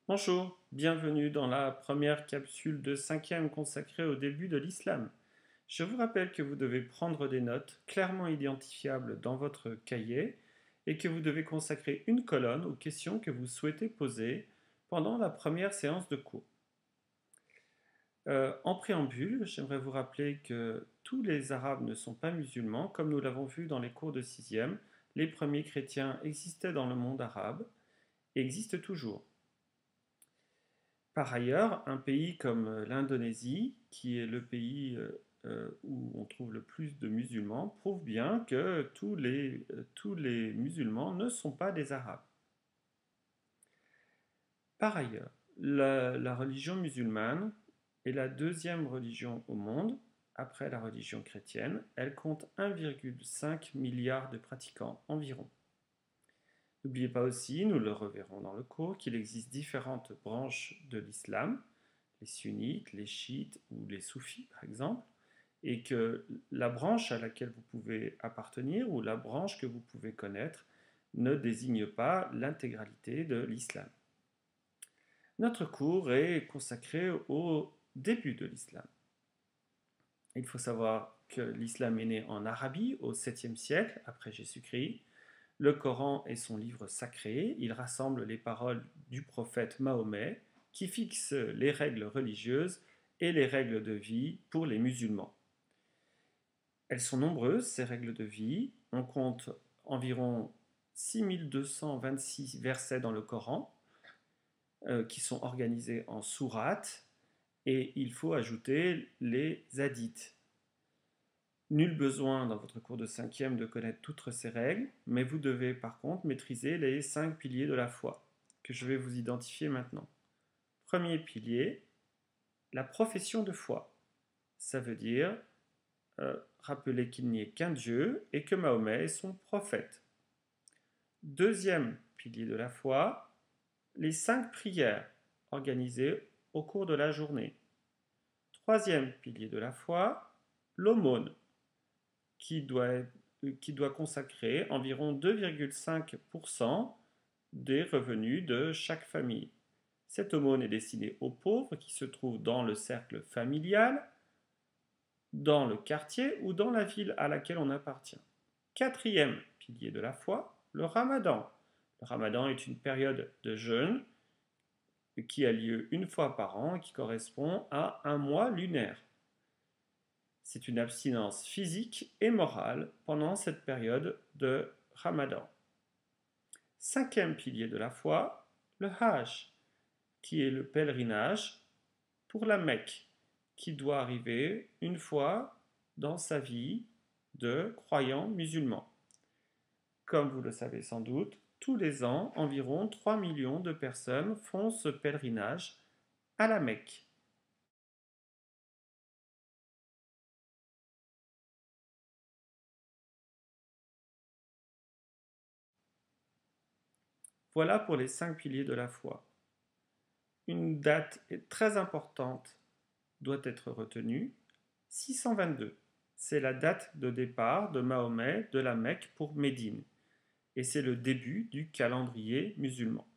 Bonjour, bienvenue dans la première capsule de cinquième consacrée au début de l'islam. Je vous rappelle que vous devez prendre des notes clairement identifiables dans votre cahier et que vous devez consacrer une colonne aux questions que vous souhaitez poser pendant la première séance de cours. En préambule, j'aimerais vous rappeler que tous les Arabes ne sont pas musulmans, comme nous l'avons vu dans les cours de sixième. Les premiers chrétiens existaient dans le monde arabe et existent toujours. Par ailleurs, un pays comme l'Indonésie, qui est le pays où on trouve le plus de musulmans, prouve bien que tous les musulmans ne sont pas des Arabes. Par ailleurs, la religion musulmane est la deuxième religion au monde, après la religion chrétienne. Elle compte 1,5 milliard de pratiquants environ. N'oubliez pas aussi, nous le reverrons dans le cours, qu'il existe différentes branches de l'islam, les sunnites, les chiites ou les soufis par exemple, et que la branche à laquelle vous pouvez appartenir ou la branche que vous pouvez connaître ne désigne pas l'intégralité de l'islam. Notre cours est consacré au début de l'islam. Il faut savoir que l'islam est né en Arabie au 7e siècle après Jésus-Christ. Le Coran est son livre sacré, il rassemble les paroles du prophète Mahomet qui fixe les règles religieuses et les règles de vie pour les musulmans. Elles sont nombreuses, ces règles de vie. On compte environ 6226 versets dans le Coran qui sont organisés en sourates et il faut ajouter les hadiths. Nul besoin dans votre cours de cinquième de connaître toutes ces règles, mais vous devez par contre maîtriser les 5 piliers de la foi, que je vais vous identifier maintenant. Premier pilier, la profession de foi. Ça veut dire rappeler qu'il n'y ait qu'un Dieu et que Mahomet est son prophète. Deuxième pilier de la foi, les 5 prières organisées au cours de la journée. Troisième pilier de la foi, l'aumône, qui doit consacrer environ 2,5% des revenus de chaque famille. Cette aumône est destinée aux pauvres qui se trouvent dans le cercle familial, dans le quartier ou dans la ville à laquelle on appartient. Quatrième pilier de la foi, le ramadan. Le ramadan est une période de jeûne qui a lieu une fois par an et qui correspond à un mois lunaire. C'est une abstinence physique et morale pendant cette période de Ramadan. Cinquième pilier de la foi, le Hajj, qui est le pèlerinage pour la Mecque, qui doit arriver une fois dans sa vie de croyant musulman. Comme vous le savez sans doute, tous les ans, environ 3 millions de personnes font ce pèlerinage à la Mecque. Voilà pour les 5 piliers de la foi. Une date très importante doit être retenue, 622. C'est la date de départ de Mahomet de la Mecque pour Médine, et c'est le début du calendrier musulman.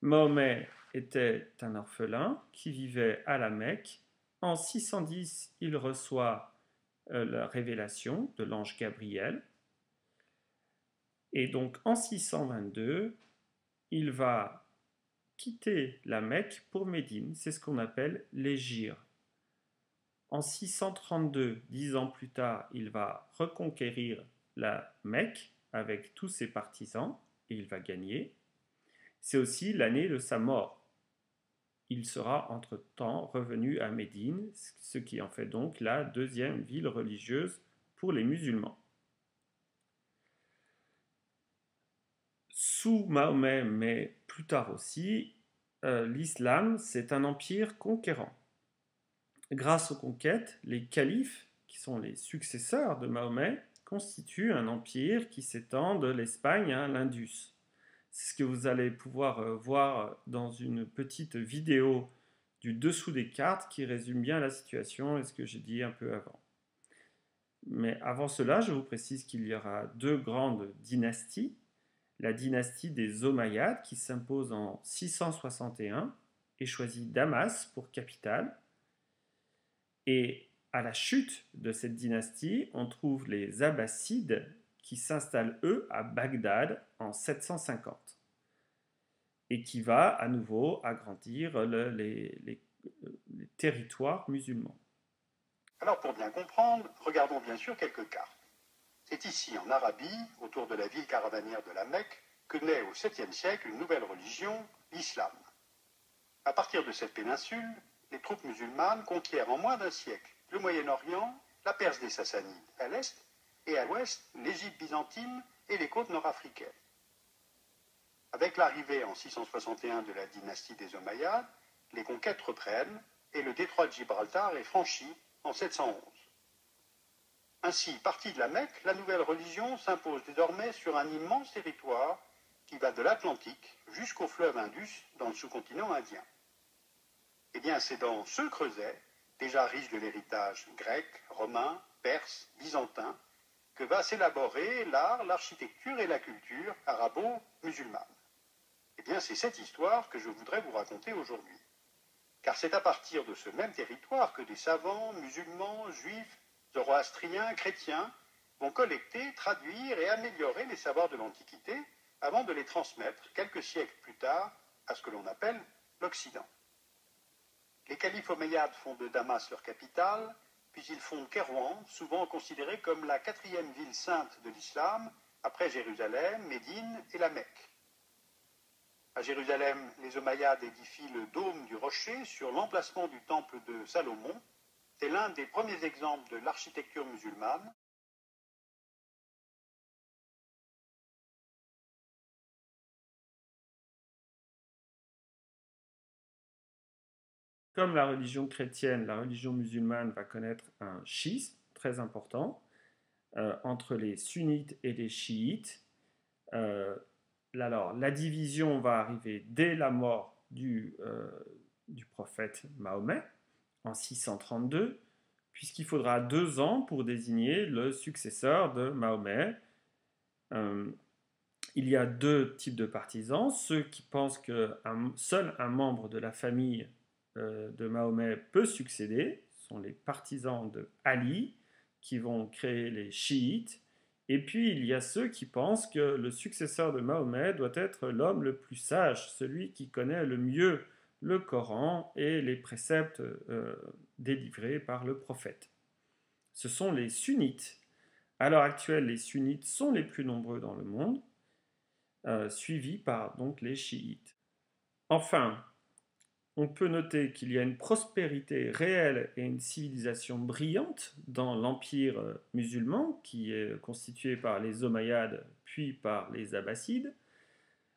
Mahomet était un orphelin qui vivait à la Mecque. En 610, il reçoit la révélation de l'ange Gabriel, et donc en 622, il va quitter la Mecque pour Médine. C'est ce qu'on appelle l'hégire. En 632, 10 ans plus tard, il va reconquérir la Mecque avec tous ses partisans et il va gagner. C'est aussi l'année de sa mort. Il sera entre-temps revenu à Médine, ce qui en fait donc la deuxième ville religieuse pour les musulmans. Sous Mahomet, mais plus tard aussi, l'islam, c'est un empire conquérant. Grâce aux conquêtes, les califes, qui sont les successeurs de Mahomet, constituent un empire qui s'étend de l'Espagne à l'Indus. C'est ce que vous allez pouvoir voir dans une petite vidéo du dessous des cartes qui résume bien la situation et ce que j'ai dit un peu avant. Mais avant cela, je vous précise qu'il y aura deux grandes dynasties. la dynastie des Omeyyades qui s'impose en 661 et choisit Damas pour capitale. Et à la chute de cette dynastie, on trouve les Abbassides qui s'installent eux à Bagdad en 750 et qui va à nouveau agrandir les territoires musulmans. Alors pour bien comprendre, regardons bien sûr quelques cartes. C'est ici, en Arabie, autour de la ville caravanière de la Mecque, que naît au 7e siècle une nouvelle religion, l'islam. À partir de cette péninsule, les troupes musulmanes conquièrent en moins d'un siècle le Moyen-Orient, la Perse des Sassanides à l'est, et à l'ouest, l'Égypte byzantine et les côtes nord-africaines. Avec l'arrivée en 661 de la dynastie des Omeyyades, les conquêtes reprennent et le détroit de Gibraltar est franchi en 711. Ainsi, partie de la Mecque, la nouvelle religion s'impose désormais sur un immense territoire qui va de l'Atlantique jusqu'au fleuve Indus dans le sous-continent indien. Eh bien, c'est dans ce creuset, déjà riche de l'héritage grec, romain, perse, byzantin, que va s'élaborer l'art, l'architecture et la culture arabo-musulmane. Eh bien, c'est cette histoire que je voudrais vous raconter aujourd'hui. Car c'est à partir de ce même territoire que des savants, musulmans, juifs, zoroastriens, chrétiens vont collecter, traduire et améliorer les savoirs de l'Antiquité avant de les transmettre quelques siècles plus tard à ce que l'on appelle l'Occident. Les califes omeyyades font de Damas leur capitale, puis ils fondent Kairouan, souvent considérée comme la 4e ville sainte de l'islam, après Jérusalem, Médine et la Mecque. À Jérusalem, les Omeyyades édifient le dôme du rocher sur l'emplacement du temple de Salomon. C'est l'un des premiers exemples de l'architecture musulmane. Comme la religion chrétienne, la religion musulmane va connaître un schisme très important entre les sunnites et les chiites. Alors, la division va arriver dès la mort du prophète Mahomet en 632, puisqu'il faudra 2 ans pour désigner le successeur de Mahomet. Il y a 2 types de partisans, ceux qui pensent que seul un membre de la famille de Mahomet peut succéder, sont les partisans de Ali, qui vont créer les chiites. Et puis il y a ceux qui pensent que le successeur de Mahomet doit être l'homme le plus sage, celui qui connaît le mieux le Coran et les préceptes délivrés par le prophète. Ce sont les sunnites. À l'heure actuelle, les sunnites sont les plus nombreux dans le monde, suivis par donc les chiites. Enfin, on peut noter qu'il y a une prospérité réelle et une civilisation brillante dans l'empire musulman, qui est constitué par les Omeyyades puis par les Abbassides.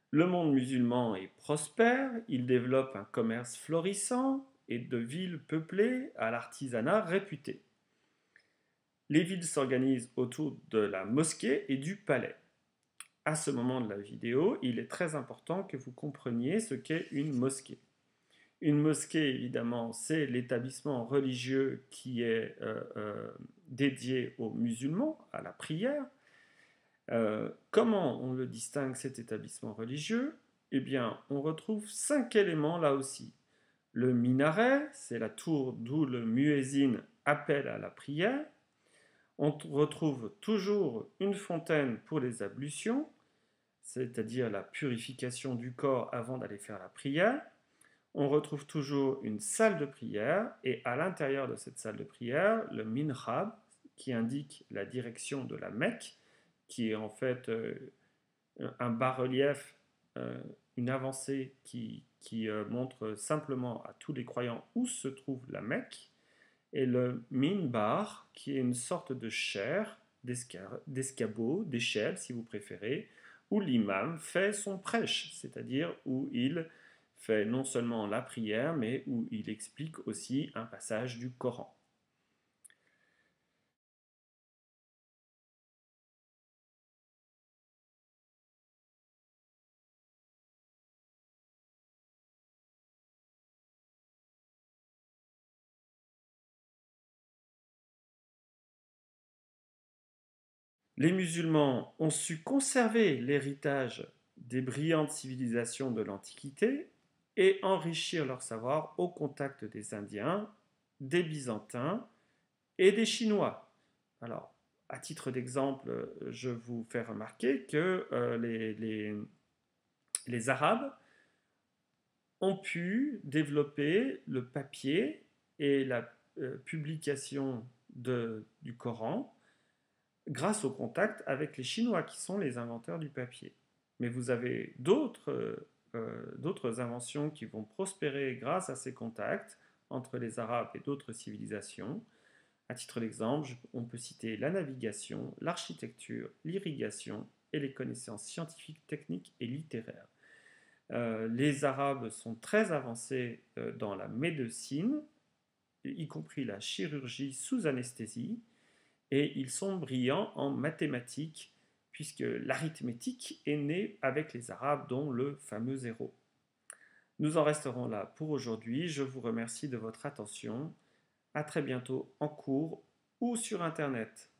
Le monde musulman est prospère, il développe un commerce florissant et de villes peuplées à l'artisanat réputé. Les villes s'organisent autour de la mosquée et du palais. À ce moment de la vidéo, il est très important que vous compreniez ce qu'est une mosquée. Une mosquée, évidemment, c'est l'établissement religieux qui est dédié aux musulmans, à la prière. Comment on le distingue, cet établissement religieux? Eh bien, on retrouve 5 éléments là aussi. Le minaret, c'est la tour d'où le muezzin appelle à la prière. On retrouve toujours une fontaine pour les ablutions, c'est-à-dire la purification du corps avant d'aller faire la prière. On retrouve toujours une salle de prière, et à l'intérieur de cette salle de prière, le minhrab, qui indique la direction de la Mecque, qui est en fait un bas-relief, une avancée qui montre simplement à tous les croyants où se trouve la Mecque, et le minbar, qui est une sorte de chaire, d'escabeau, d'échelle si vous préférez, où l'imam fait son prêche, c'est-à-dire où il fait non seulement la prière, mais où il explique aussi un passage du Coran. Les musulmans ont su conserver l'héritage des brillantes civilisations de l'Antiquité et enrichir leur savoir au contact des Indiens, des Byzantins et des Chinois. Alors, à titre d'exemple, je vous fais remarquer que les Arabes ont pu développer le papier et la publication du Coran grâce au contact avec les Chinois qui sont les inventeurs du papier. Mais vous avez d'autres inventions qui vont prospérer grâce à ces contacts entre les Arabes et d'autres civilisations. À titre d'exemple, on peut citer la navigation, l'architecture, l'irrigation et les connaissances scientifiques, techniques et littéraires. Les Arabes sont très avancés dans la médecine, y compris la chirurgie sous anesthésie, et ils sont brillants en mathématiques, puisque l'arithmétique est née avec les Arabes, dont le fameux zéro. Nous en resterons là pour aujourd'hui. Je vous remercie de votre attention. À très bientôt en cours ou sur Internet.